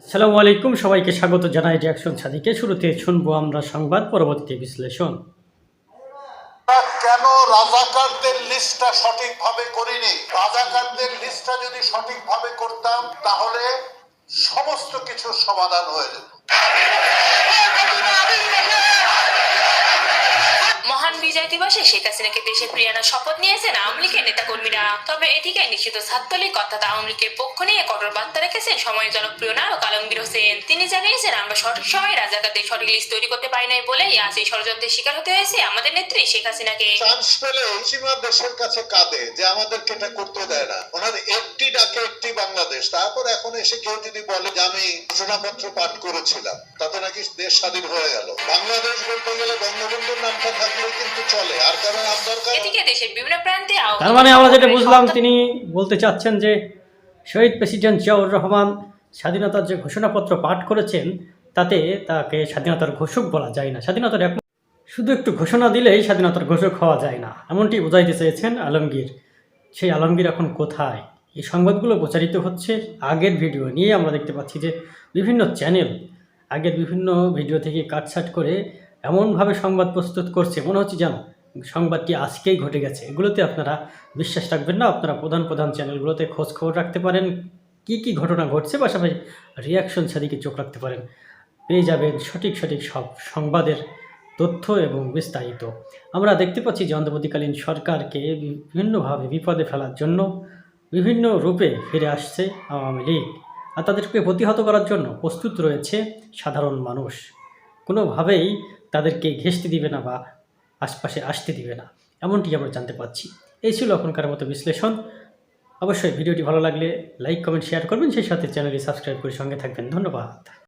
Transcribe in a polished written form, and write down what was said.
আসসালামু আলাইকুম, সবাইকে স্বাগত জানাই রিয়াকশন সাদিকে। শুরুতে শুনবো আমরা সংবাদ, পরবর্তীতে বিশ্লেষণ। কেন রাজাকারদের লিস্টটা সঠিকভাবে করিনি? রাজাকারদের লিস্টটা যদি সঠিকভাবে করতাম তাহলে সমস্ত কিছুর সমাধান হয়ে যেত। মহান বিজয় দিবসে শেখ হাসিনাকে দেশে ফিরিয়ে আনার শপথ নিয়েছেন আওয়ামী লীগের নেতাকর্মীরা। তবে এদিকে নিষিদ্ধ ছাত্রলীগ অর্থাৎ আওয়ামী লীগের পক্ষ নিয়ে কঠোর বার্তা রেখেছেন সময়ের জনপ্রিয় নায়ক আলমগীর হোসেন। তিনি জানিয়েছেন, আমরা সঠিক সময়ে রাজাকারদের সঠিক লিস্ট তৈরি করতে পারি নাই বলেই আজ এই ষড়যন্ত্রের শিকার হতে হয়েছে আমাদের নেত্রী শেখ হাসিনাকে। চান্স পেলে সীমা দেশের কাছে কাঁদে যে আমাদেরকে এটা করতে দেয় না। ওনার একটি ডাকে একটি বাংলাদেশ। তারপর এখন এসে কেউ যদি বলে যে আমি ঘোষণাপত্র পাঠ করেছিলাম, তাতে নাকি দেশ স্বাধীন হয়ে গেল। বাংলাদেশ বলতে গেলে বঙ্গবন্ধুর নামটা থাকলেও কিন্তু চলে, আর কারণ নাম দরকার। এদিকে দেশের বিভিন্ন প্রান্তে তার মানে আমরা যেটা বুঝলাম, তিনি বলতে চাচ্ছেন যে শহীদ প্রেসিডেন্ট জিয়াউর রহমান স্বাধীনতার যে ঘোষণাপত্র পাঠ করেছেন তাতে তাকে স্বাধীনতার ঘোষক বলা যায় না। স্বাধীনতার শুধু একটু ঘোষণা দিলেই স্বাধীনতার ঘোষক হওয়া যায় না, এমনটি বোঝাইতে চেয়েছেন আলমগীর। সেই আলমগীর এখন কোথায়? এই সংবাদগুলো প্রচারিত হচ্ছে আগের ভিডিও নিয়ে। আমরা দেখতে পাচ্ছি যে বিভিন্ন চ্যানেল আগের বিভিন্ন ভিডিও থেকে কাটছাট করে এমনভাবে সংবাদ প্রস্তুত করছে, মনে হচ্ছে যেন সংবাদটি আজকেই ঘটে গেছে। এগুলোতে আপনারা বিশ্বাস রাখবেন না। আপনারা প্রধান প্রধান চ্যানেলগুলোতে খোঁজ খবর রাখতে পারেন, কি কি ঘটনা ঘটছে, পাশাপাশি রিয়াকশন সাদিকে চোখ রাখতে পারেন। পেয়ে যাবেন সঠিক সঠিক সব সংবাদের তথ্য এবং বিস্তারিত। আমরা দেখতে পাচ্ছি যে অন্তর্বর্তীকালীন সরকারকে বিভিন্নভাবে বিপদে ফেলার জন্য বিভিন্ন রূপে ফিরে আসছে আওয়ামী লীগ, আর তাদেরকে প্রতিহত করার জন্য প্রস্তুত রয়েছে সাধারণ মানুষ। কোনোভাবেই তাদেরকে ঘেঁষতে দিবে না বা আশপাশে আসতে দিবে না, এমনটি আমরা জানতে পাচ্ছি। এই ছিল এখনকার মতো বিশ্লেষণ। অবশ্যই ভিডিওটি ভালো লাগলে লাইক, কমেন্ট, শেয়ার করবেন, সেই সাথে চ্যানেলটি সাবস্ক্রাইব করে সঙ্গে থাকবেন। ধন্যবাদ।